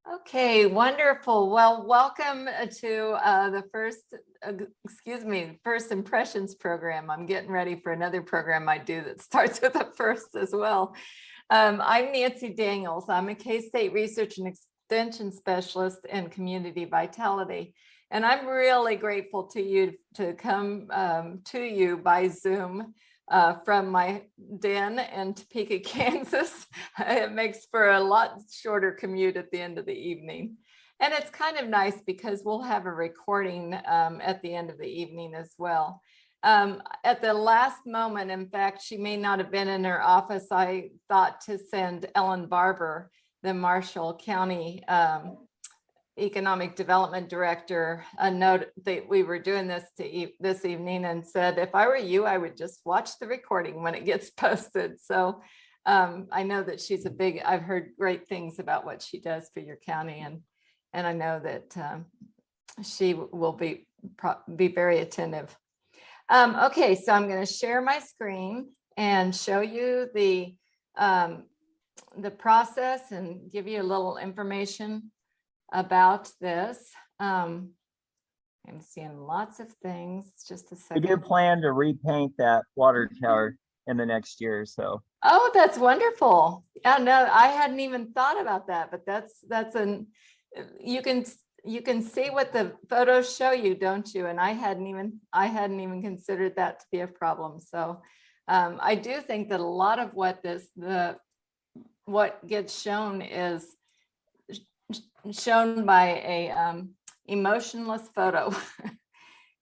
Okay, wonderful. Well, welcome to the First Impressions program. I'm getting ready for another program I do that starts with a first as well. I'm Nancy Daniels. I'm a K-State Research and Extension Specialist in Community Vitality. And I'm really grateful to you to come to you by Zoom from my den in Topeka, Kansas. It makes for a lot shorter commute at the end of the evening. And it's kind of nice because we'll have a recording at the end of the evening as well. At the last moment, in fact, she may not have been in her office. I thought to send Ellen Barber, the Marshall County Economic Development Director, a note that we were doing this this evening, and said, if I were you, I would just watch the recording when it gets posted. So I know that she's I've heard great things about what she does for your county, and I know that she will be very attentive. Okay, so I'm going to share my screen and show you the process and give you a little information about this. I'm seeing lots of things. Just a second. We do plan to repaint that water tower in the next year or so. Oh, that's wonderful. Yeah, no, I hadn't even thought about that, but you can see what the photos show you, don't you? And I hadn't even considered that to be a problem. So I do think that a lot of what gets shown is shown by a emotionless photo.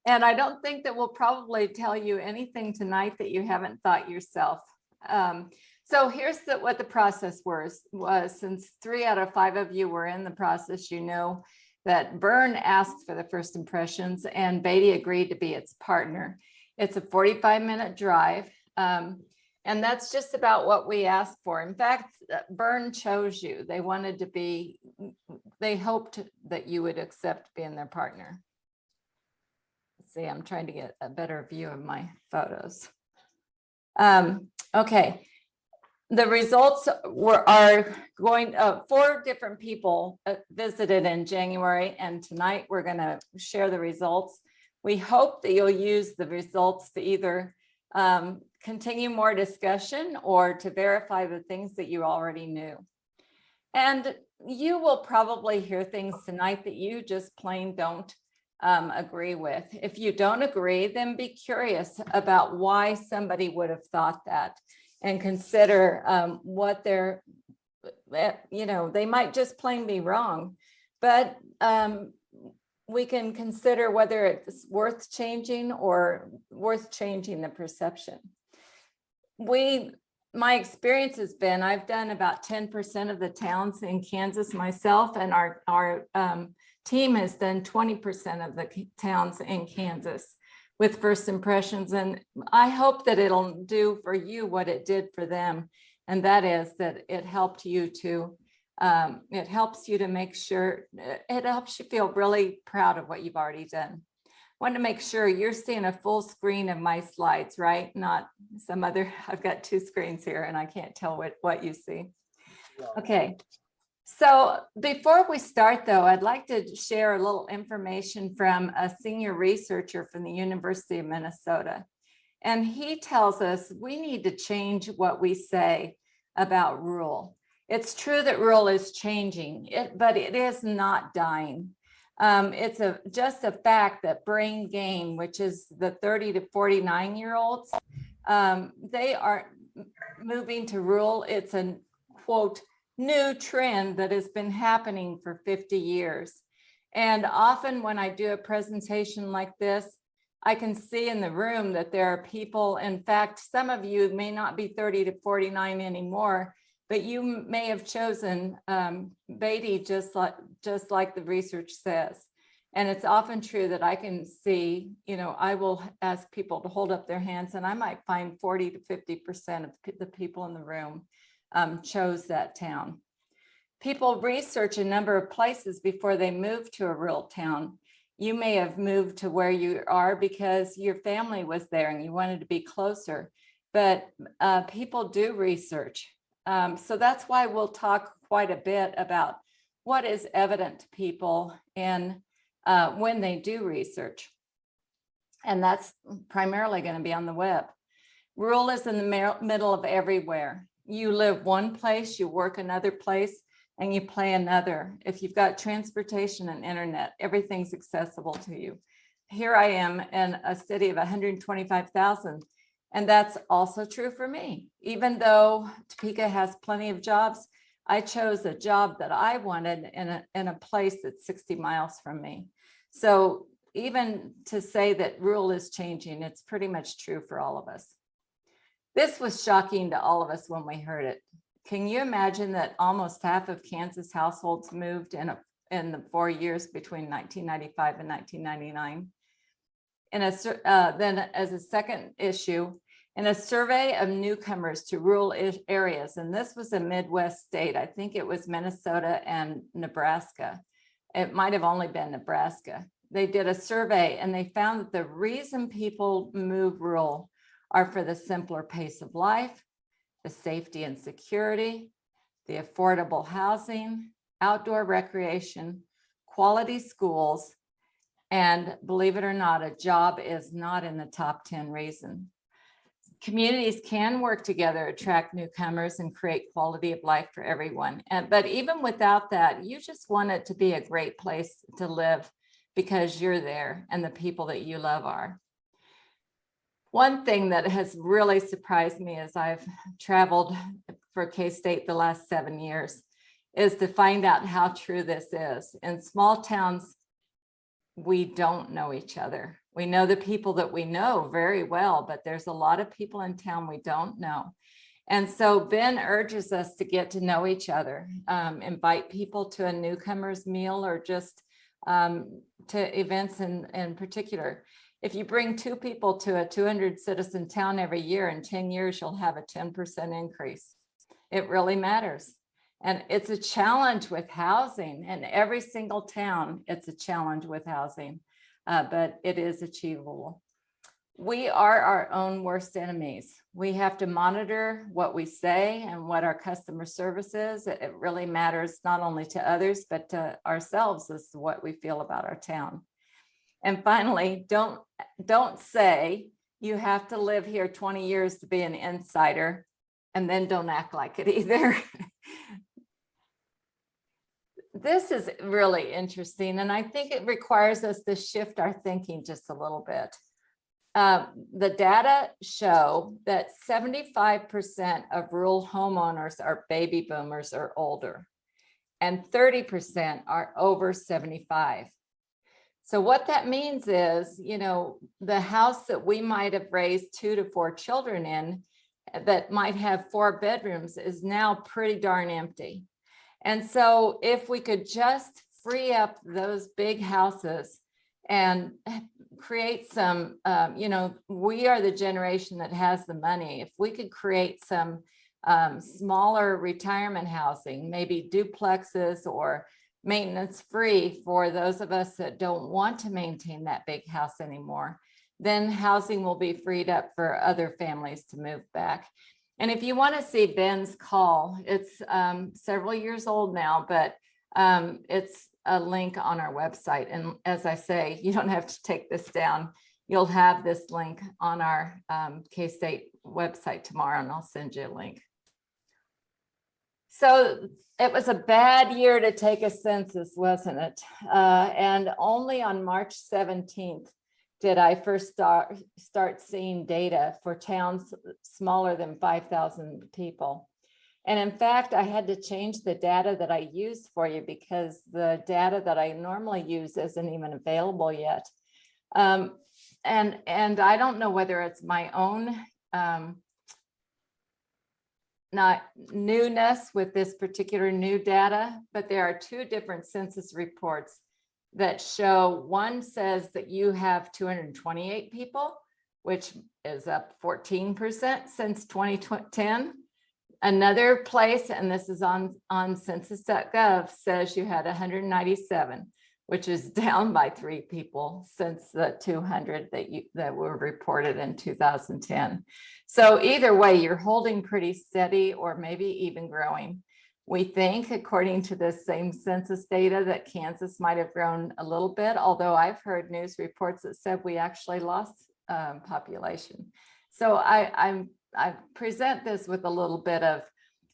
And I don't think that we'll probably tell you anything tonight that you haven't thought yourself. So here's what the process was. Since 3 out of 5 of you were in the process, you know that Byrne asked for the first impressions and Beattie agreed to be its partner. It's a 45-minute drive. And that's just about what we asked for. In fact, Byrne chose you. They hoped that you would accept being their partner. Let's see, I'm trying to get a better view of my photos. Okay, the results are going, 4 different people visited in January, and tonight we're gonna share the results. We hope that you'll use the results to either continue more discussion or to verify the things that you already knew. And you will probably hear things tonight that you just plain don't agree with. If you don't agree, then be curious about why somebody would have thought that, and consider what they're, they might just plain be wrong, but we can consider whether it's worth changing or worth changing the perception. My experience has been, I've done about 10% of the towns in Kansas myself, and our team has done 20% of the towns in Kansas with first impressions. And I hope that it'll do for you what it did for them. And that is that it helped you to, it helps you to make sure, it helps you feel really proud of what you've already done. Want to make sure you're seeing a full screen of my slides, right? Not some other, I've got 2 screens here and I can't tell what you see. Okay, so before we start though, I'd like to share a little information from a senior researcher from the University of Minnesota. And he tells us we need to change what we say about rural. It's true that rural is changing, but it is not dying. It's just a fact that brain gain, which is the 30 to 49-year-olds, they are moving to rural. It's a quote new trend that has been happening for 50 years. And often when I do a presentation like this, I can see in the room that there are people, in fact, some of you may not be 30 to 49 anymore, but you may have chosen Beattie just like the research says. And it's often true that I can see, I will ask people to hold up their hands and I might find 40 to 50% of the people in the room chose that town. People research a number of places before they move to a rural town. You may have moved to where you are because your family was there and you wanted to be closer, but people do research. So that's why we'll talk quite a bit about what is evident to people in when they do research. And that's primarily going to be on the web. Rural is in the middle of everywhere. You live one place, you work another place, and you play another. If you've got transportation and internet, everything's accessible to you. Here I am in a city of 125,000, and that's also true for me. Even though Topeka has plenty of jobs, I chose a job that I wanted in a place that's 60 miles from me. So even to say that rural is changing, it's pretty much true for all of us. This was shocking to all of us when we heard it. Can you imagine that almost half of Kansas households moved in the 4 years between 1995 and 1999? Then as a second issue, in a survey of newcomers to rural areas, and this was a Midwest state, I think it was Minnesota and Nebraska. It might have only been Nebraska. They did a survey and they found that the reason people move rural are for the simpler pace of life, the safety and security, the affordable housing, outdoor recreation, quality schools, and believe it or not, a job is not in the top 10 reasons. Communities can work together, attract newcomers, and create quality of life for everyone. But even without that, you just want it to be a great place to live because you're there and the people that you love are. One thing that has really surprised me as I've traveled for K-State the last 7 years is to find out how true this is. In small towns, we don't know each other. We know the people that we know very well, but there's a lot of people in town we don't know. And so Ben urges us to get to know each other, invite people to a newcomer's meal or just to events in particular. If you bring 2 people to a 200 citizen town every year, in 10 years, you'll have a 10% increase. It really matters. And it's a challenge with housing. In every single town, it's a challenge with housing, but it is achievable. We are our own worst enemies. We have to monitor what we say and what our customer service is. It really matters not only to others, but to ourselves as to what we feel about our town. And finally, don't say you have to live here 20 years to be an insider, and then don't act like it either. This is really interesting, and I think it requires us to shift our thinking just a little bit. The data show that 75% of rural homeowners are baby boomers or older, and 30% are over 75. So what that means is, you know, the house that we might have raised 2 to 4 children in that might have 4 bedrooms is now pretty darn empty. And so if we could just free up those big houses and create some, you know, we are the generation that has the money. If we could create some smaller retirement housing, maybe duplexes or maintenance free for those of us that don't want to maintain that big house anymore, then housing will be freed up for other families to move back. And if you want to see Ben's call, it's several years old now, but it's a link on our website. And as I say, you don't have to take this down. You'll have this link on our K-State website tomorrow, and I'll send you a link. So it was a bad year to take a census, wasn't it? And only on March 17th did I first start seeing data for towns smaller than 5,000 people. And in fact, I had to change the data that I used for you because the data that I normally use isn't even available yet. And I don't know whether it's my own not newness with this particular new data, but there are 2 different census reports that show. One says that you have 228 people, which is up 14% since 2010. Another place, and this is on census.gov, says you had 197, which is down by 3 people since the 200 that were reported in 2010. So either way, you're holding pretty steady or maybe even growing. We think, according to the same census data, that Kansas might have grown a little bit, although I've heard news reports that said we actually lost population. So I present this with a little bit of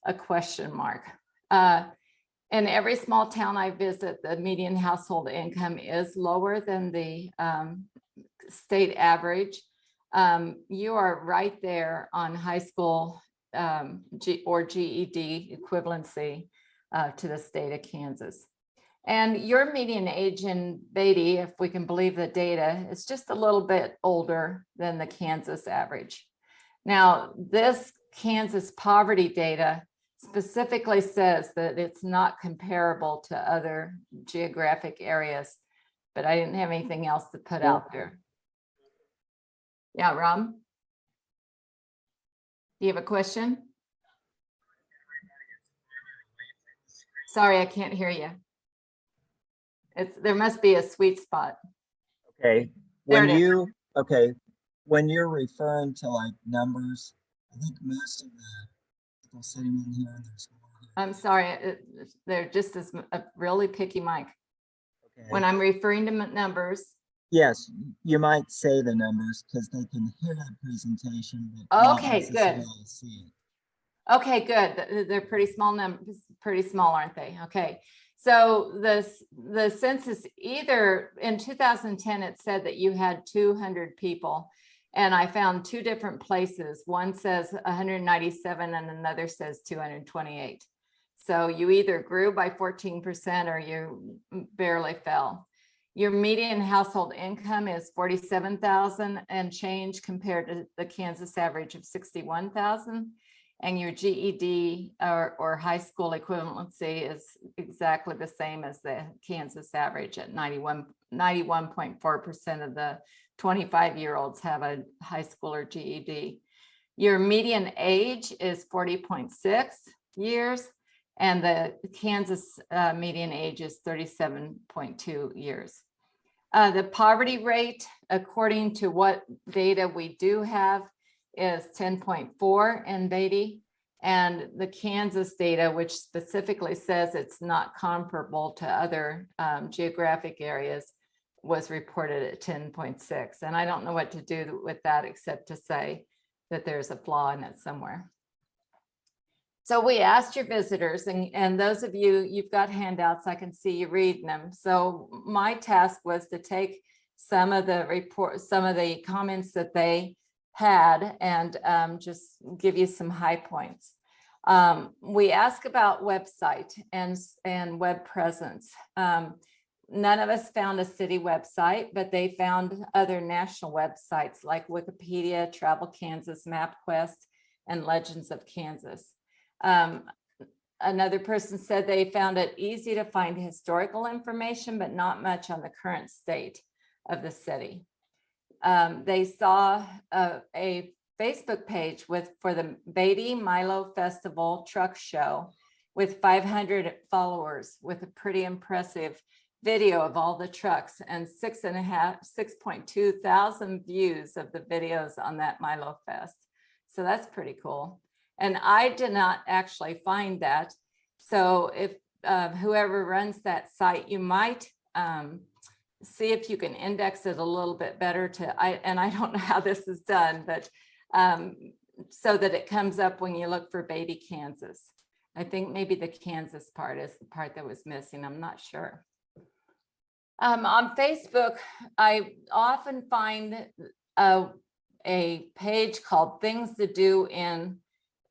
a question mark. In every small town I visit, the median household income is lower than the state average. You are right there on high school or GED equivalency to the state of Kansas. And your median age in Beattie, if we can believe the data, is just a little bit older than the Kansas average. Now, this Kansas poverty data specifically says that it's not comparable to other geographic areas, but I didn't have anything else to put out there. Yeah, Rob? Do you have a question? Sorry, I can't hear you. There must be a sweet spot. Okay. There When it is. when you're referring to like numbers, I think most of the people sitting in here, there's more here. I'm sorry, there just is a really picky mic. Okay. When I'm referring to numbers. Yes, you might say the numbers because they can hear the presentation, but not Okay, good. necessarily see it. Okay, good. They're pretty small numbers, pretty small, aren't they? Okay. So the census, either in 2010, it said that you had 200 people, and I found two different places. One says 197 and another says 228. So you either grew by 14% or you barely fell. Your median household income is 47,000 and change compared to the Kansas average of 61,000. And your GED or high school equivalency is exactly the same as the Kansas average at 91.4% of the 25-year-olds have a high school or GED. Your median age is 40.6 years, and the Kansas median age is 37.2 years. The poverty rate, according to what data we do have, is 10.4 in Beattie, and the Kansas data, which specifically says it's not comparable to other geographic areas, was reported at 10.6. And I don't know what to do with that except to say that there's a flaw in it somewhere. So we asked your visitors, and those of you, you've got handouts, I can see you reading them. So my task was to take some of the comments that they had and just give you some high points. We ask about website and web presence. None of us found a city website, but they found other national websites like Wikipedia, Travel Kansas, MapQuest, and Legends of Kansas. Another person said they found it easy to find historical information, but not much on the current state of the city. They saw a Facebook page for the Beattie Milo Festival truck show with 500 followers with a pretty impressive video of all the trucks and 6.2 thousand views of the videos on that Milo Fest. So that's pretty cool. And I did not actually find that. So if whoever runs that site, you might see if you can index it a little bit better and I don't know how this is done, but so that it comes up when you look for Beattie, Kansas. I think maybe the Kansas part is the part that was missing. I'm not sure. On Facebook, I often find a page called Things to Do in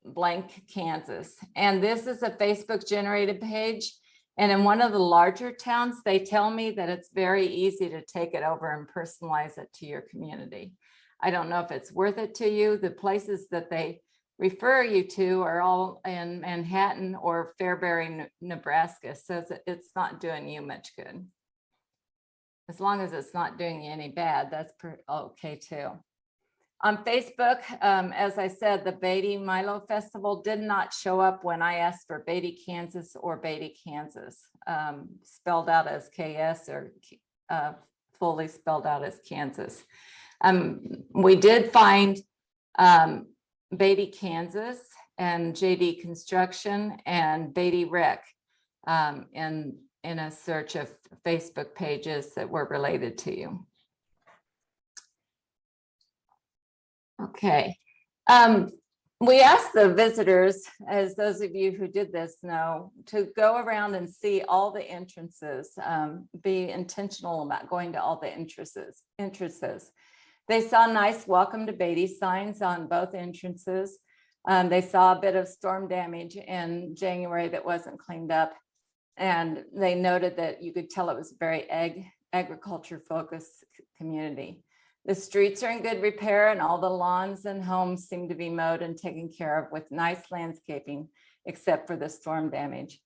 blank Kansas. And this is a Facebook generated page. And in one of the larger towns, they tell me that it's very easy to take it over and personalize it to your community. I don't know if it's worth it to you. The places that they refer you to are all in Manhattan or Fairbury, Nebraska. So it's not doing you much good. As long as it's not doing you any bad, that's okay too. On Facebook, as I said, the Beattie Milo Festival did not show up when I asked for Beattie, Kansas or Beattie, Kansas, spelled out as KS or fully spelled out as Kansas. We did find Beattie, Kansas, and JD Construction and Beattie Rec in a search of Facebook pages that were related to you. Okay. We asked the visitors, as those of you who did this know, to go around and see all the entrances, be intentional about going to all the entrances. They saw nice welcome to Beattie signs on both entrances. They saw a bit of storm damage in January that wasn't cleaned up. And they noted that you could tell it was a very agriculture focused community. The streets are in good repair and all the lawns and homes seem to be mowed and taken care of with nice landscaping, except for the storm damage.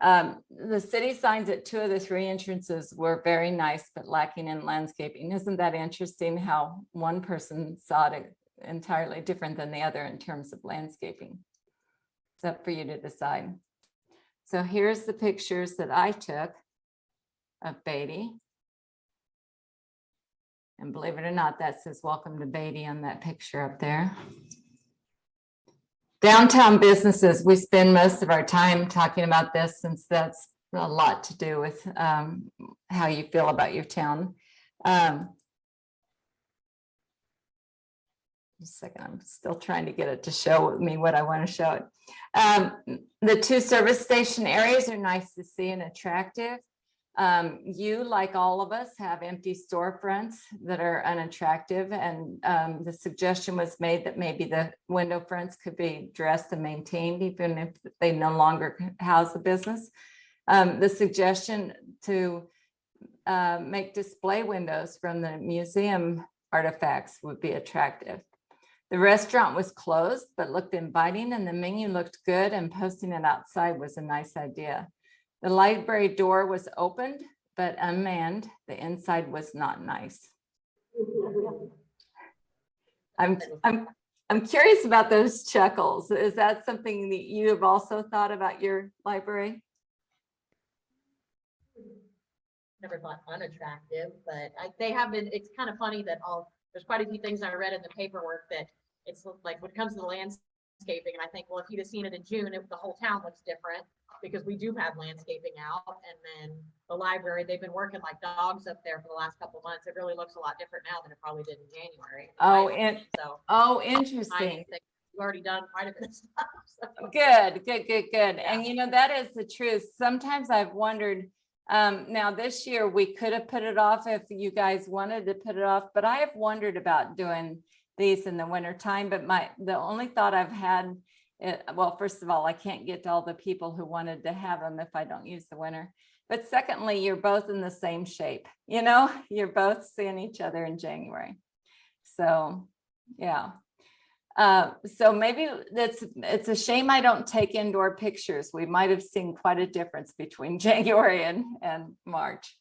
The city signs at 2 of the 3 entrances were very nice, but lacking in landscaping. Isn't that interesting how one person saw it entirely different than the other in terms of landscaping? It's up for you to decide. So here's the pictures that I took of Beattie. And believe it or not, that says welcome to Beattie on that picture up there. Downtown businesses, we spend most of our time talking about this since that's a lot to do with how you feel about your town. Just a second, I'm still trying to get it to show me what I want to show it. The 2 service station areas are nice to see and attractive. You, like all of us, have empty storefronts that are unattractive, and the suggestion was made that maybe the window fronts could be dressed and maintained even if they no longer house the business. The suggestion to make display windows from the museum artifacts would be attractive. The restaurant was closed but looked inviting, and the menu looked good, and posting it outside was a nice idea. The library door was opened but unmanned. The inside was not nice. I'm curious about those chuckles. Is that something that you have also thought about your library? Never thought unattractive, but they have been. It's kind of funny that there's quite a few things I read in the paperwork that it's like when it comes to the landscaping, and I think, well, if you'd have seen it in June, the whole town looks different because we do have landscaping out. And then the library, they've been working like dogs up there for the last couple of months. It really looks a lot different now than it probably did in January. Interesting. You've already done quite a bit of stuff. So. Good. Yeah. And that is the truth. Sometimes I've wondered, now this year we could have put it off if you guys wanted to put it off, but I have wondered about doing these in the winter time. But the only thought I've had, well, first of all, I can't get to all the people who wanted to have them if I don't use the winter. But secondly, you're both in the same shape. You're both seeing each other in January. So, yeah. So maybe it's a shame I don't take indoor pictures. We might have seen quite a difference between January and March.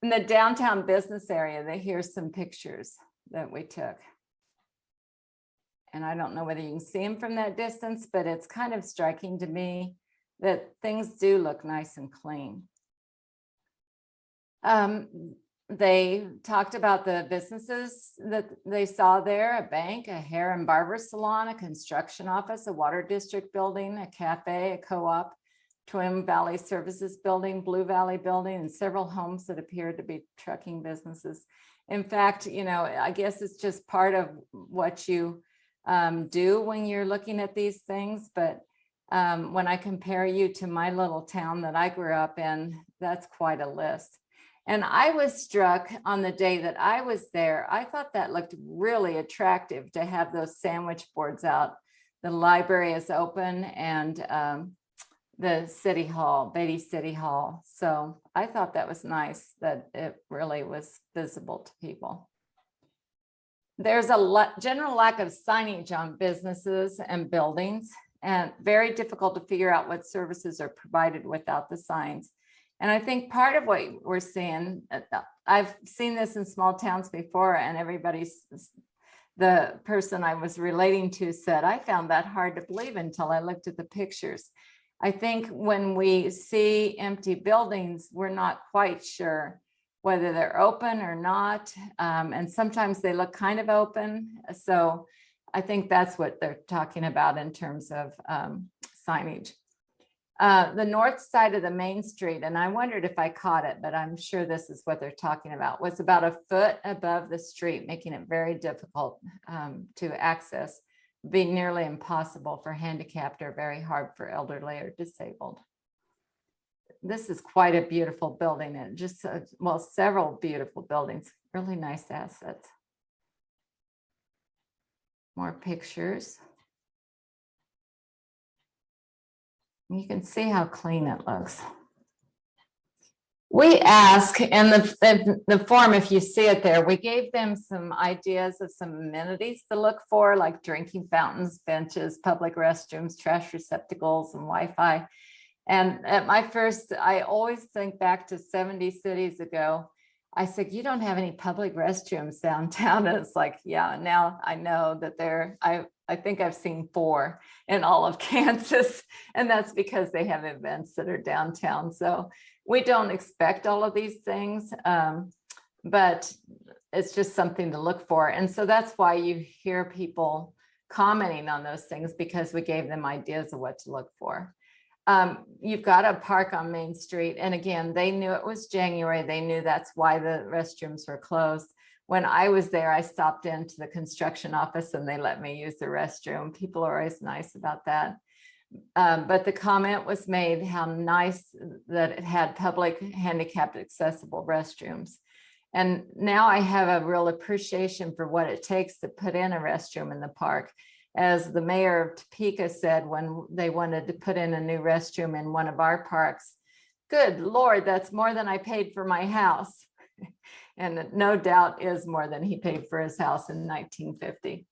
In the downtown business area, here's some pictures that we took. And I don't know whether you can see them from that distance, but it's kind of striking to me that things do look nice and clean. They talked about the businesses that they saw there: a bank, a hair and barber salon, a construction office, a water district building, a cafe, a co-op, Twin Valley Services building, Blue Valley building, and several homes that appeared to be trucking businesses. In fact, I guess it's just part of what you do when you're looking at these things. But when I compare you to my little town that I grew up in, that's quite a list. And I was struck on the day that I was there. I thought that looked really attractive to have those sandwich boards out. The library is open, and the city hall, Beattie City Hall. So I thought that was nice that it really was visible to people. There's a general lack of signage on businesses and buildings, and very difficult to figure out what services are provided without the signs. And I think part of what we're seeing, I've seen this in small towns before, and the person I was relating to said, I found that hard to believe until I looked at the pictures. I think when we see empty buildings, we're not quite sure whether they're open or not. And sometimes they look kind of open. So I think that's what they're talking about in terms of signage. The north side of the main street, and I wondered if I caught it, but I'm sure this is what they're talking about, was about a foot above the street, making it very difficult to access, being nearly impossible for handicapped or very hard for elderly or disabled. This is quite a beautiful building, and just, well, several beautiful buildings, really nice assets. More pictures. You can see how clean it looks. We ask in the form, if you see it there, we gave them some ideas of some amenities to look for, like drinking fountains, benches, public restrooms, trash receptacles, and Wi-Fi. And at my first, I always think back to 70 cities ago. I said, you don't have any public restrooms downtown. And it's like, yeah, now I know that I think I've seen 4 in all of Kansas, and that's because they have events that are downtown. So we don't expect all of these things, but it's just something to look for. And so that's why you hear people commenting on those things, because we gave them ideas of what to look for. You've got a park on Main Street. And again, they knew it was January. They knew that's why the restrooms were closed. When I was there, I stopped into the construction office and they let me use the restroom. People are always nice about that. But the comment was made how nice that it had public handicapped accessible restrooms. And now I have a real appreciation for what it takes to put in a restroom in the park. As the mayor of Topeka said when they wanted to put in a new restroom in one of our parks, good Lord, that's more than I paid for my house. And it no doubt is more than he paid for his house in 1950.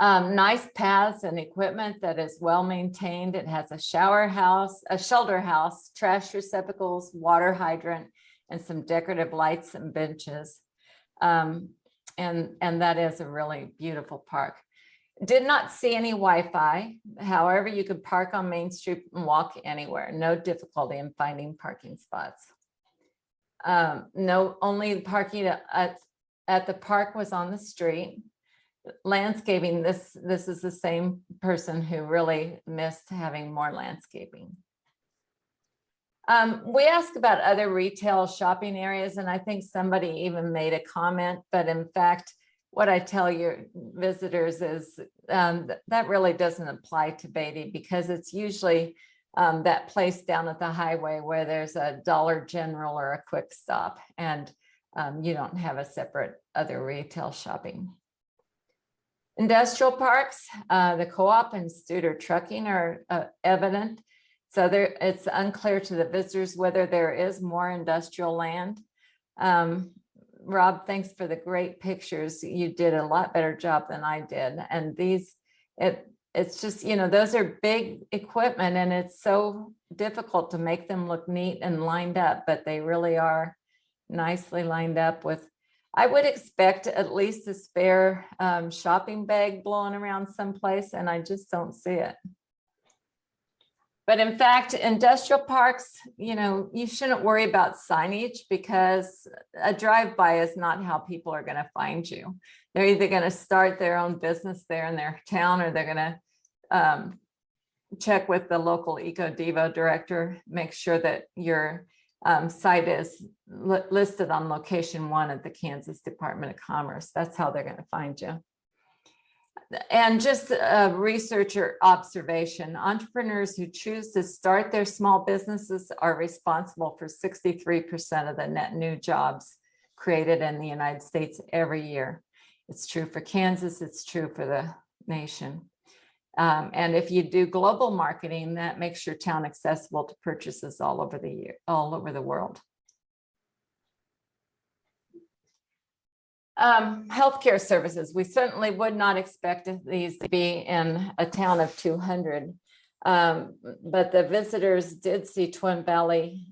Nice paths and equipment that is well maintained. It has a shower house, a shelter house, trash receptacles, water hydrant, and some decorative lights and benches. And that is a really beautiful park. Did not see any Wi-Fi. However, you could park on Main Street and walk anywhere. No difficulty in finding parking spots. No, only parking at the park was on the street. Landscaping, this is the same person who really missed having more landscaping. We asked about other retail shopping areas, and I think somebody even made a comment, but in fact, what I tell your visitors is that really doesn't apply to Beattie, because it's usually that place down at the highway where there's a Dollar General or a Quick Stop, and you don't have a separate other retail shopping. Industrial parks, the co-op and Studer Trucking are evident. So it's unclear to the visitors whether there is more industrial land. Rob, thanks for the great pictures. You did a lot better job than I did. And it's just, you know, those are big equipment, and it's so difficult to make them look neat and lined up, but they really are nicely lined up with, I would expect at least a spare shopping bag blowing around someplace, and I just don't see it. But in fact, industrial parks, you know, you shouldn't worry about signage, because a drive-by is not how people are going to find you. They're either going to start their own business there in their town, or they're going to check with the local Eco Devo director, make sure that your site is listed on location 1 at the Kansas Department of Commerce. That's how they're going to find you. And just a researcher observation, entrepreneurs who choose to start their small businesses are responsible for 63% of the net new jobs created in the United States every year. It's true for Kansas, it's true for the nation. And if you do global marketing, that makes your town accessible to purchases all over the world. Healthcare services, we certainly would not expect these to be in a town of 200, but the visitors did see Twin Valley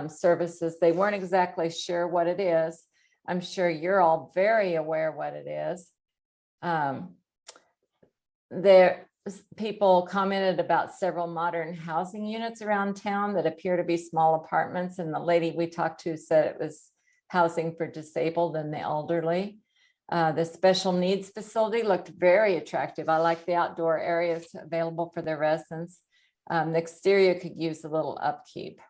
services. They weren't exactly sure what it is. I'm sure you're all very aware what it is. People commented about several modern housing units around town that appear to be small apartments, and the lady we talked to said it was housing for disabled and the elderly. The special needs facility looked very attractive. I like the outdoor areas available for their residents. The exterior could use a little upkeep.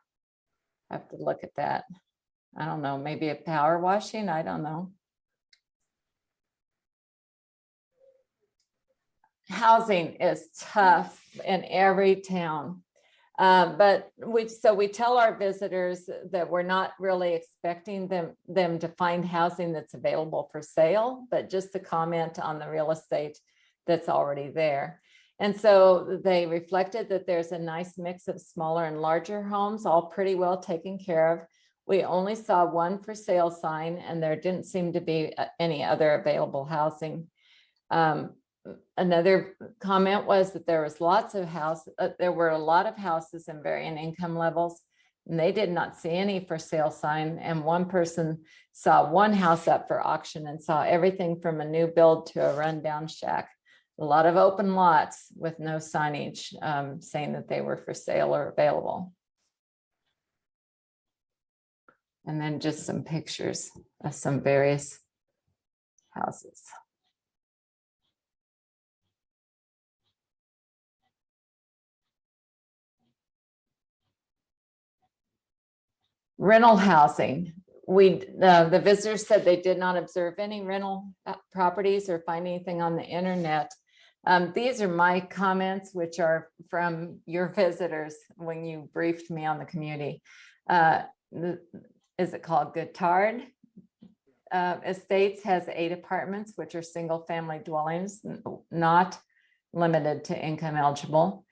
I have to look at that. I don't know, maybe a power washing, I don't know. Housing is tough in every town. But we tell our visitors that we're not really expecting them to find housing that's available for sale, but just to comment on the real estate that's already there. And so they reflected that there's a nice mix of smaller and larger homes, all pretty well taken care of. We only saw one for sale sign, and there didn't seem to be any other available housing. Another comment was that there was there were a lot of houses in varying income levels, and they did not see any for sale sign. And one person saw one house up for auction and saw everything from a new build to a rundown shack. A lot of open lots with no signage saying that they were for sale or available. And then just some pictures of some various houses. Rental housing. The visitors said they did not observe any rental properties or find anything on the internet. These are my comments, which are from your visitors when you briefed me on the community. Is it called Goodtard? Estates has 8 apartments, which are single family dwellings, not limited to income eligible.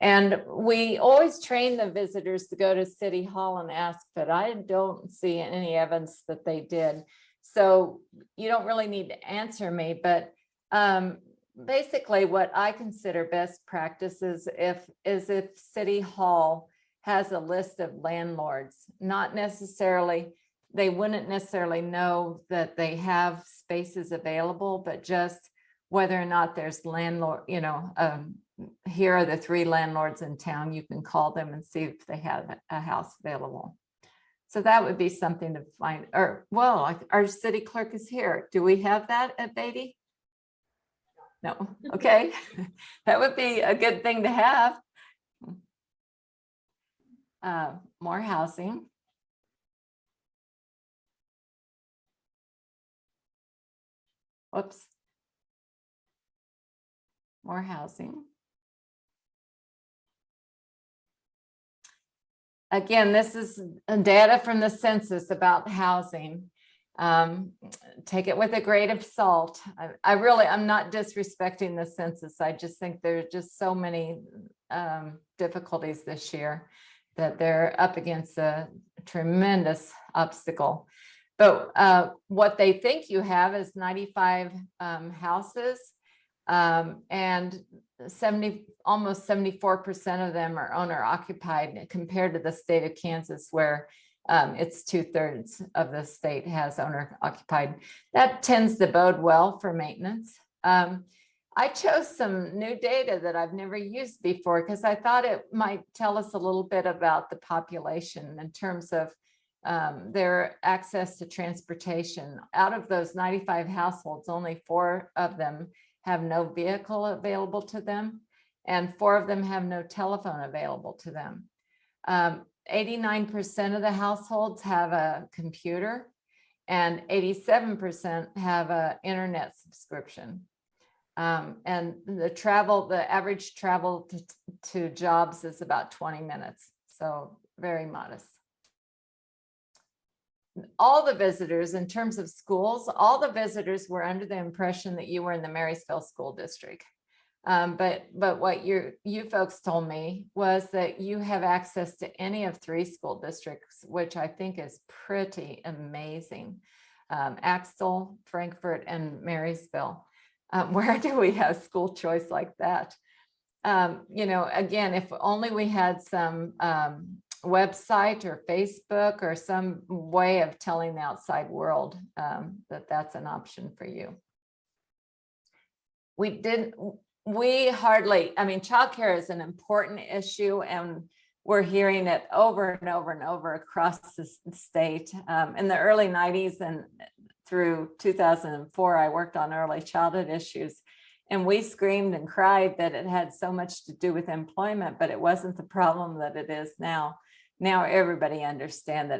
And we always train the visitors to go to City Hall and ask, but I don't see any evidence that they did. So you don't really need to answer me, but basically what I consider best practices is if City Hall has a list of landlords, not necessarily, they wouldn't necessarily know that they have spaces available, but just whether or not there's landlord, here are the 3 landlords in town, you can call them and see if they have a house available. So that would be something to find, or well, our city clerk is here. Do we have that at Beattie? No, okay. That would be a good thing to have. More housing. Whoops. More housing. Again, this is data from the census about housing. Take it with a grain of salt. I'm not disrespecting the census. I just think there are just so many difficulties this year that they're up against a tremendous obstacle. But what they think you have is 95 houses, and almost 74% of them are owner occupied, compared to the state of Kansas, where it's 2/3 of the state has owner occupied. That tends to bode well for maintenance. I chose some new data that I've never used before because I thought it might tell us a little bit about the population in terms of their access to transportation. Out of those 95 households, only 4 of them have no vehicle available to them, and 4 of them have no telephone available to them. 89% of the households have a computer, and 87% have an internet subscription. And the average travel to jobs is about 20 minutes, so very modest. All the visitors, in terms of schools, all the visitors were under the impression that you were in the Marysville School District. But what you folks told me was that you have access to any of 3 school districts, which I think is pretty amazing. Axtell, Frankfort, and Marysville. Where do we have school choice like that? Again, if only we had some website or Facebook or some way of telling the outside world that that's an option for you. Childcare is an important issue, and we're hearing it over and over and over across the state. In the early 90s and through 2004, I worked on early childhood issues. And we screamed and cried that it had so much to do with employment, but it wasn't the problem that it is now. Now everybody understands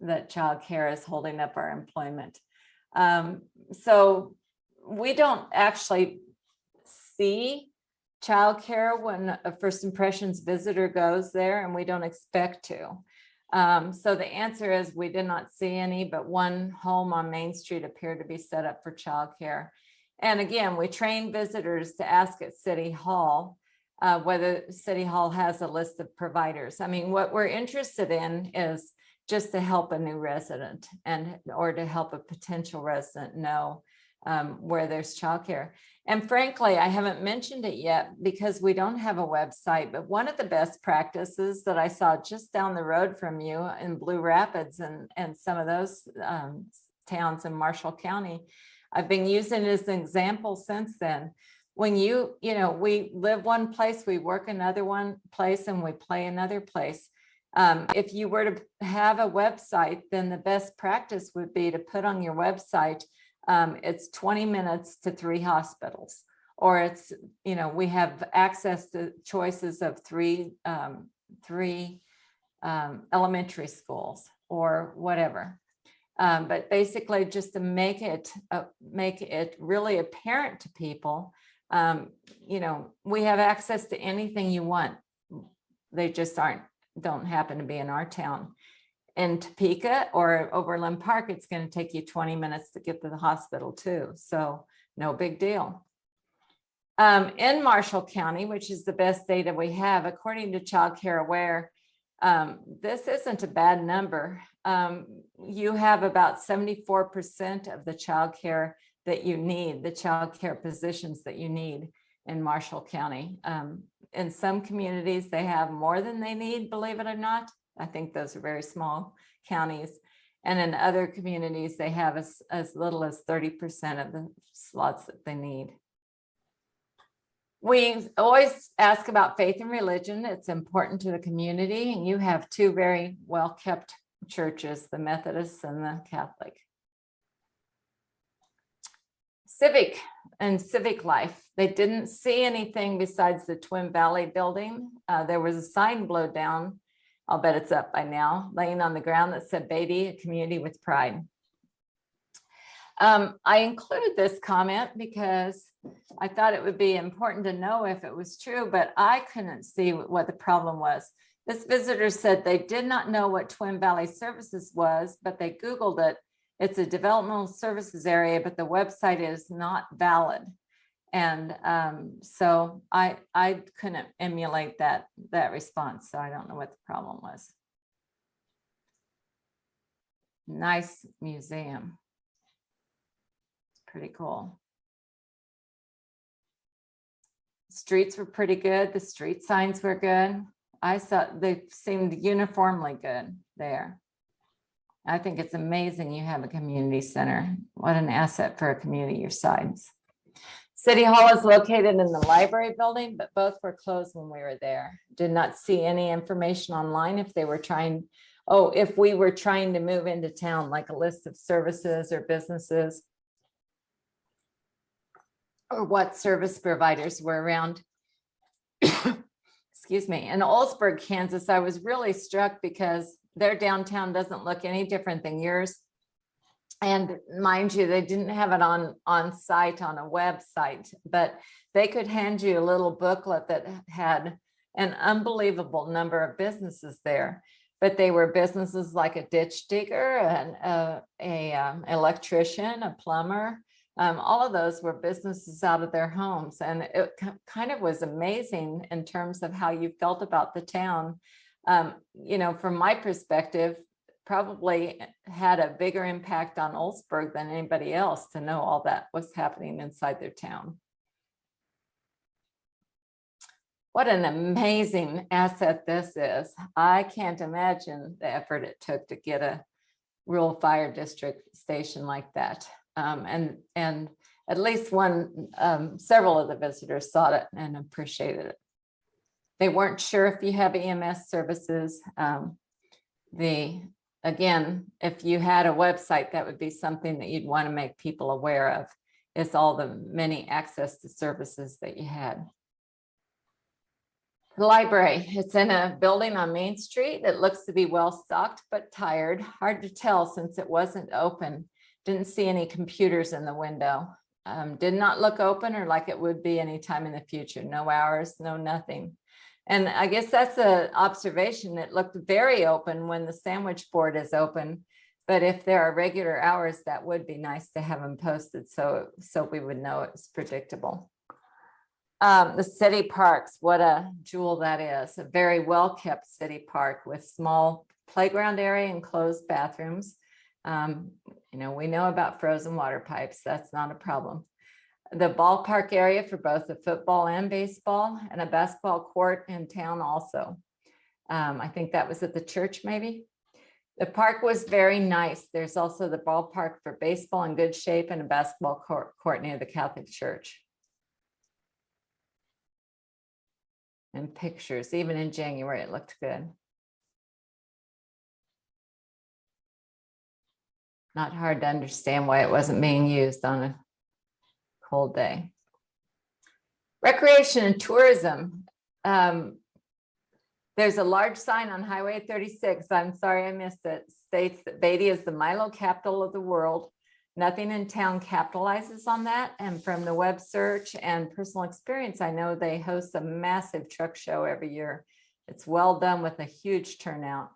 that childcare is holding up our employment. So we don't actually see childcare when a first impressions visitor goes there, and we don't expect to. So the answer is we did not see any, but one home on Main Street appeared to be set up for childcare. And again, we train visitors to ask at City Hall whether City Hall has a list of providers. I mean, what we're interested in is just to help a new resident or to help a potential resident know where there's childcare. And frankly, I haven't mentioned it yet because we don't have a website, but one of the best practices that I saw just down the road from you in Blue Rapids and some of those towns in Marshall County, I've been using it as an example since then. When we live one place, we work another one place, and we play another place. If you were to have a website, then the best practice would be to put on your website, it's 20 minutes to 3 hospitals, or it's, we have access to choices of three elementary schools or whatever. But basically just to make it really apparent to people, we have access to anything you want. They just don't happen to be in our town. In Topeka or Overland Park, it's going to take you 20 minutes to get to the hospital too. So no big deal. In Marshall County, which is the best data we have, according to Child Care Aware, this isn't a bad number. You have about 74% of the child care that you need, the child care positions that you need in Marshall County. In some communities, they have more than they need, believe it or not. I think those are very small counties. And in other communities, they have as little as 30% of the slots that they need. We always ask about faith and religion. It's important to the community. And you have 2 very well-kept churches, the Methodist and the Catholic. Civic life. They didn't see anything besides the Twin Valley building. There was a sign blown down. I'll bet it's up by now, laying on the ground that said Beattie, a community with pride. I included this comment because I thought it would be important to know if it was true, but I couldn't see what the problem was. This visitor said they did not know what Twin Valley Services was, but they Googled it. It's a developmental services area, but the website is not valid. And so I couldn't emulate that response. So I don't know what the problem was. Nice museum. Pretty cool. Streets were pretty good. The street signs were good. I saw they seemed uniformly good there. I think it's amazing you have a community center. What an asset for a community your size. City Hall is located in the library building, but both were closed when we were there. Did not see any information online if we were trying to move into town, like a list of services or businesses, or what service providers were around. Excuse me. In Oldsburg, Kansas, I was really struck because their downtown doesn't look any different than yours. And mind you, they didn't have it on site on a website, but they could hand you a little booklet that had an unbelievable number of businesses there. But they were businesses like a ditch digger, an electrician, a plumber. All of those were businesses out of their homes. And it kind of was amazing in terms of how you felt about the town. From my perspective, probably had a bigger impact on Oldsburg than anybody else to know all that was happening inside their town. What an amazing asset this is. I can't imagine the effort it took to get a rural fire district station like that. And at least several of the visitors saw it and appreciated it. They weren't sure if you have EMS services. The again, if you had a website, that would be something that you'd want to make people aware of. It's all the many access to services that you had. The library, it's in a building on Main Street. It looks to be well stocked, but tired. Hard to tell since it wasn't open. Didn't see any computers in the window. Did not look open or like it would be anytime in the future. No hours, no nothing. And I guess that's an observation. It looked very open when the sandwich board is open. But if there are regular hours, that would be nice to have them posted so we would know it's predictable. The city parks, what a jewel that is. A very well-kept city park with small playground area and closed bathrooms. You know, we know about frozen water pipes. That's not a problem. The ballpark area for both the football and baseball, and a basketball court in town also. I think that was at the church maybe. The park was very nice. There's also the ballpark for baseball in good shape and a basketball court near the Catholic Church. And pictures, even in January, it looked good. Not hard to understand why it wasn't being used on a cold day. Recreation and tourism. There's a large sign on Highway 36. I'm sorry I missed it. States that Beattie is the Milo capital of the world. Nothing in town capitalizes on that. And from the web search and personal experience, I know they host a massive truck show every year. It's well done with a huge turnout,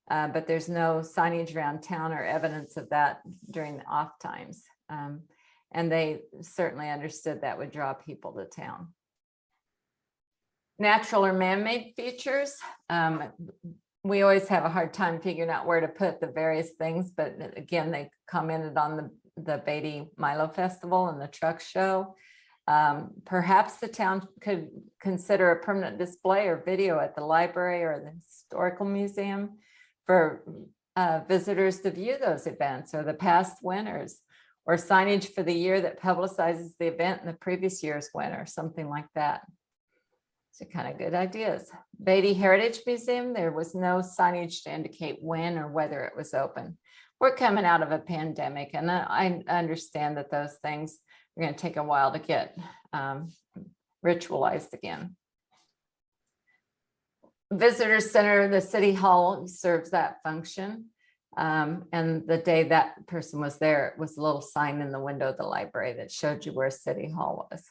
but there's no signage around town or evidence of that during the off times. And they certainly understood that would draw people to town. Natural or man-made features. We always have a hard time figuring out where to put the various things, but again, they commented on the Beattie Milo Festival and the truck show. Perhaps the town could consider a permanent display or video at the library or the historical museum for visitors to view those events or the past winners, or signage for the year that publicizes the event in the previous year's winner, something like that. So kind of good ideas. Beattie Heritage Museum, there was no signage to indicate when or whether it was open. We're coming out of a pandemic, and I understand that those things are going to take a while to get ritualized again. Visitor Center, the City Hall serves that function. And the day that person was there, it was a little sign in the window of the library that showed you where City Hall was.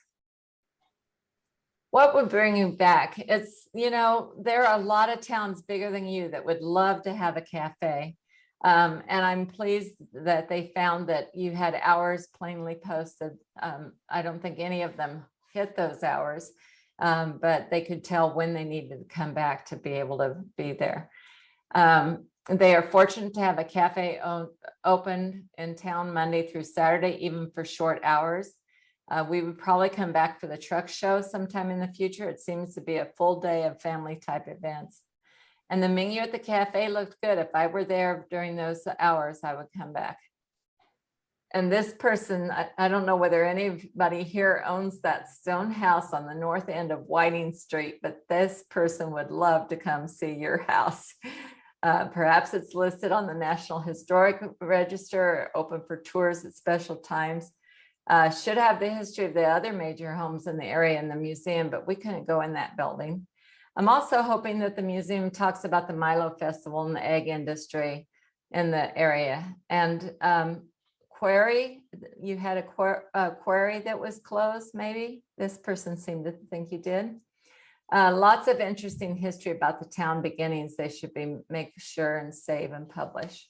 What would bring you back? It's, you know, there are a lot of towns bigger than you that would love to have a cafe. And I'm pleased that they found that you had hours plainly posted. I don't think any of them hit those hours, but they could tell when they needed to come back to be able to be there. They are fortunate to have a cafe open in town Monday through Saturday, even for short hours. We would probably come back for the truck show sometime in the future. It seems to be a full day of family type events. And the menu at the cafe looked good. If I were there during those hours, I would come back. And this person, I don't know whether anybody here owns that stone house on the north end of Whiting Street, but this person would love to come see your house. Perhaps it's listed on the National Historic Register, open for tours at special times. Should have the history of the other major homes in the area in the museum, but we couldn't go in that building. I'm also hoping that the museum talks about the Milo Festival and the egg industry in the area. And Quarry, you had a quarry that was closed, maybe? This person seemed to think you did. Lots of interesting history about the town beginnings. They should make sure and save and publish.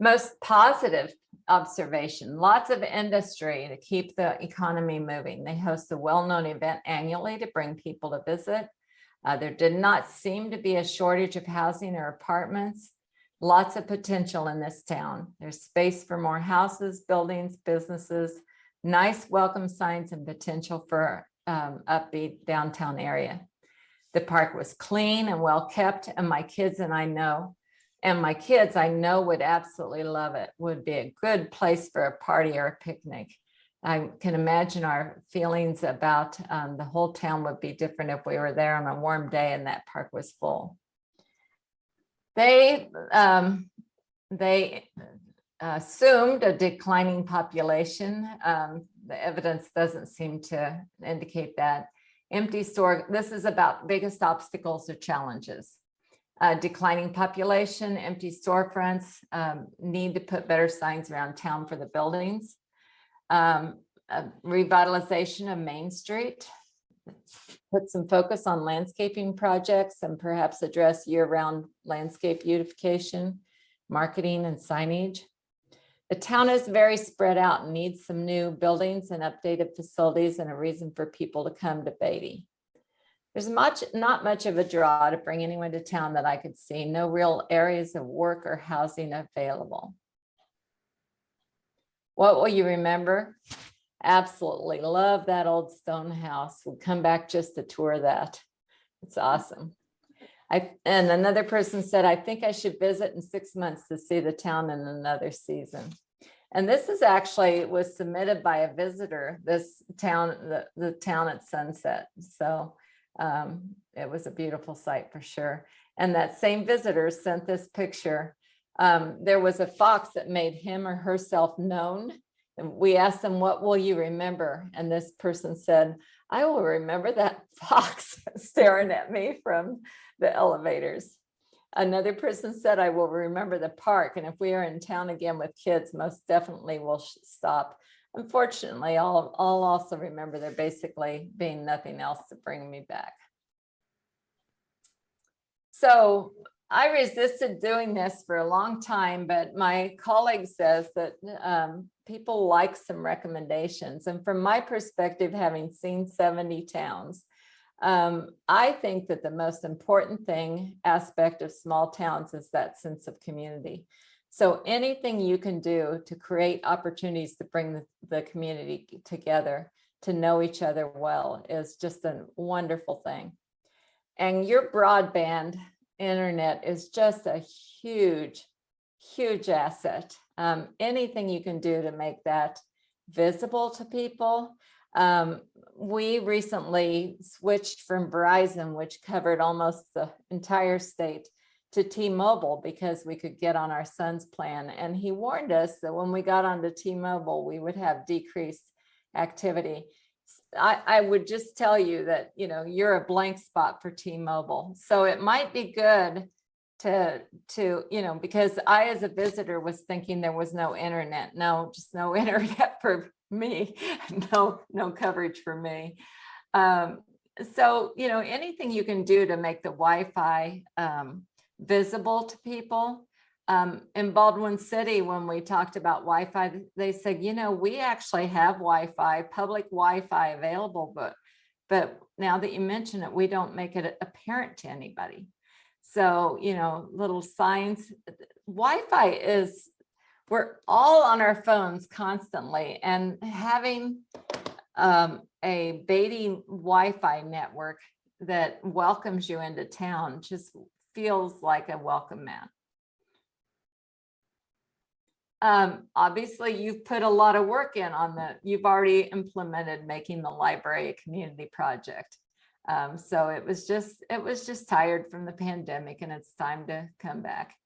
Most positive observation, lots of industry to keep the economy moving. They host a well-known event annually to bring people to visit. There did not seem to be a shortage of housing or apartments. Lots of potential in this town. There's space for more houses, buildings, businesses, nice welcome signs, and potential for upbeat downtown area. The park was clean and well kept, and my kids I know would absolutely love it. Would be a good place for a party or a picnic. I can imagine our feelings about the whole town would be different if we were there on a warm day and that park was full. They they assumed a declining population. The evidence doesn't seem to indicate that. Empty store, this is about biggest obstacles or challenges. Declining population, empty storefronts, need to put better signs around town for the buildings. Revitalization of Main Street, put some focus on landscaping projects and perhaps address year-round landscape beautification, marketing and signage. The town is very spread out and needs some new buildings and updated facilities and a reason for people to come to Beattie. There's not much of a draw to bring anyone to town that I could see. No real areas of work or housing available. What will you remember? Absolutely love that old stone house. We'll come back just to tour that. It's awesome. And another person said, I think I should visit in 6 months to see the town in another season. And this is actually was submitted by a visitor, this town, the town at sunset. So it was a beautiful sight for sure. And that same visitor sent this picture. There was a fox that made him or herself known. And we asked them, what will you remember? And this person said, I will remember that fox staring at me from the elevators. Another person said, I will remember the park. And if we are in town again with kids, most definitely we'll stop. Unfortunately, I'll also remember there basically being nothing else to bring me back. So I resisted doing this for a long time, but my colleague says that people like some recommendations. And from my perspective, having seen 70 towns, I think that the most important aspect of small towns is that sense of community. So anything you can do to create opportunities to bring the community together, to know each other well, is just a wonderful thing. And your broadband internet is just a huge, huge asset. Anything you can do to make that visible to people. We recently switched from Verizon, which covered almost the entire state, to T-Mobile because we could get on our son's plan. And he warned us that when we got onto T-Mobile, we would have decreased activity. I would just tell you that, you're a blank spot for T-Mobile. So it might be good to because I, as a visitor, was thinking there was no internet. No, just no internet for me. No coverage for me. So, anything you can do to make the Wi-Fi visible to people. In Baldwin City, when we talked about Wi-Fi, they said, we actually have Wi-Fi, public Wi-Fi available, but now that you mention it, we don't make it apparent to anybody. So, little signs. Wi-Fi we're all on our phones constantly, and having a Beattie Wi-Fi network that welcomes you into town just feels like a welcome mat. Obviously, you've put a lot of work in on you've already implemented making the library a community project. So it was just tired from the pandemic, and it's time to come back.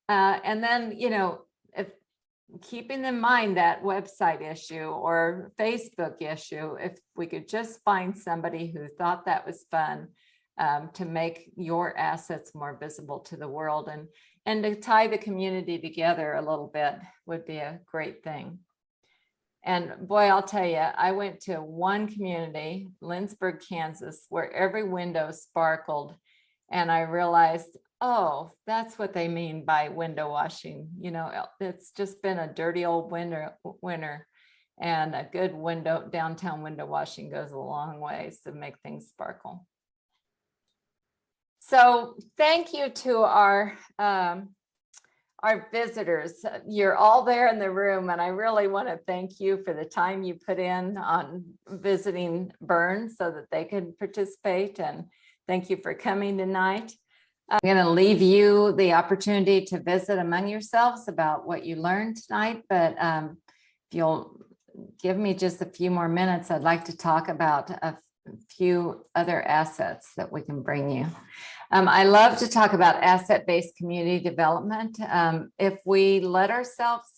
And then, if keeping in mind that website issue or Facebook issue, if we could just find somebody who thought that was fun, to make your assets more visible to the world and to tie the community together a little bit would be a great thing. And boy, I'll tell you, I went to one community, Lindsborg, Kansas, where every window sparkled. And I realized, oh, that's what they mean by window washing. It's just been a dirty old winter, and a good downtown window washing goes a long ways to make things sparkle. So thank you to our visitors. You're all there in the room, and I really want to thank you for the time you put in on visiting Burn so that they could participate, and thank you for coming tonight. I'm going to leave you the opportunity to visit among yourselves about what you learned tonight, but if you'll give me just a few more minutes, I'd like to talk about a few other assets that we can bring you. I love to talk about asset-based community development. If we let ourselves,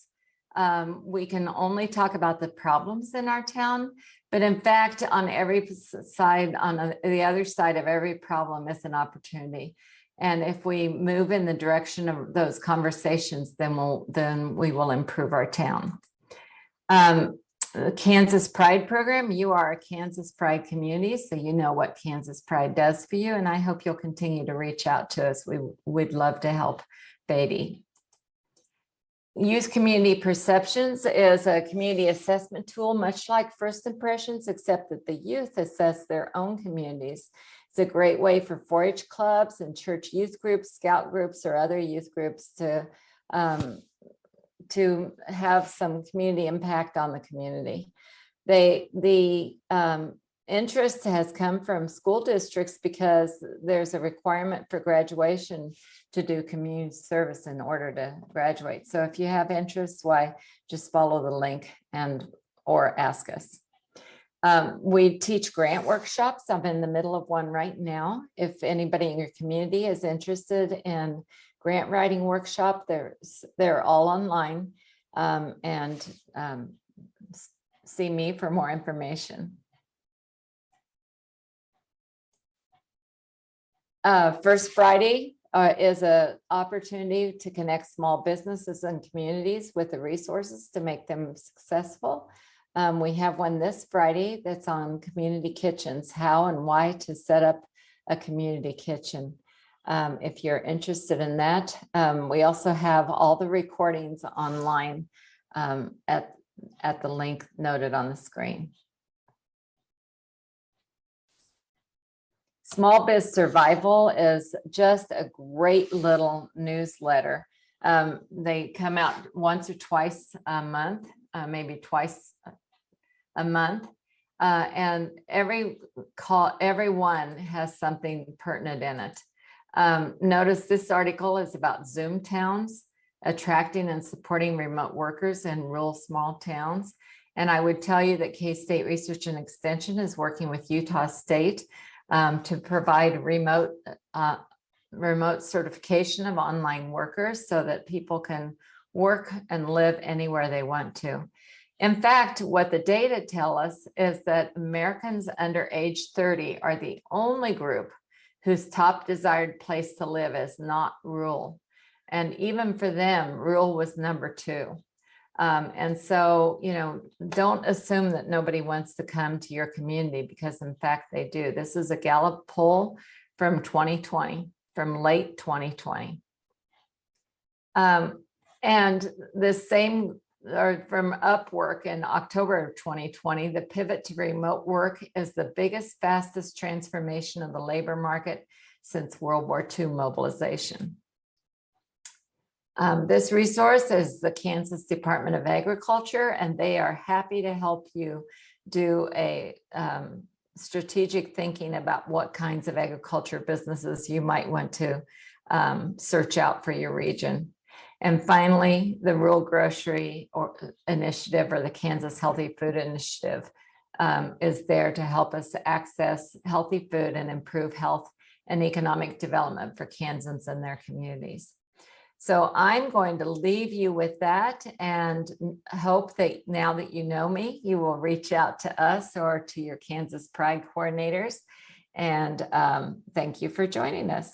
we can only talk about the problems in our town, but in fact, on every side, on the other side of every problem is an opportunity. And if we move in the direction of those conversations, then we will improve our town. The Kansas Pride program, you are a Kansas Pride community, so you know what Kansas Pride does for you, and I hope you'll continue to reach out to us. We'd love to help Beattie. Youth Community Perceptions is a community assessment tool, much like First Impressions, except that the youth assess their own communities. It's a great way for 4-H clubs and church youth groups, scout groups, or other youth groups to have some community impact on the community. The interest has come from school districts because there's a requirement for graduation to do community service in order to graduate. So if you have interest, why just follow the link or ask us. We teach grant workshops. I'm in the middle of one right now. If anybody in your community is interested in grant writing workshop, they're all online, and see me for more information. First Friday is an opportunity to connect small businesses and communities with the resources to make them successful. We have one this Friday that's on community kitchens, how and why to set up a community kitchen. If you're interested in that, we also have all the recordings online at the link noted on the screen. Small Biz Survival is just a great little newsletter. They come out once or twice a month, maybe twice a month. And everyone has something pertinent in it. Notice this article is about Zoom towns, attracting and supporting remote workers in rural small towns. And I would tell you that K-State Research and Extension is working with Utah State to provide remote certification of online workers so that people can work and live anywhere they want to. In fact, what the data tell us is that Americans under age 30 are the only group whose top desired place to live is not rural. And even for them, rural was number 2. And so, don't assume that nobody wants to come to your community, because in fact they do. This is a Gallup poll from 2020, from late 2020. And the same, or from Upwork in October of 2020, the pivot to remote work is the biggest, fastest transformation of the labor market since World War II mobilization. This resource is the Kansas Department of Agriculture, and they are happy to help you do a strategic thinking about what kinds of agriculture businesses you might want to search out for your region. And finally, the Rural Grocery Initiative, or the Kansas Healthy Food Initiative, is there to help us access healthy food and improve health and economic development for Kansans and their communities. So I'm going to leave you with that, and hope that now that you know me, you will reach out to us or to your Kansas Pride coordinators. And thank you for joining us.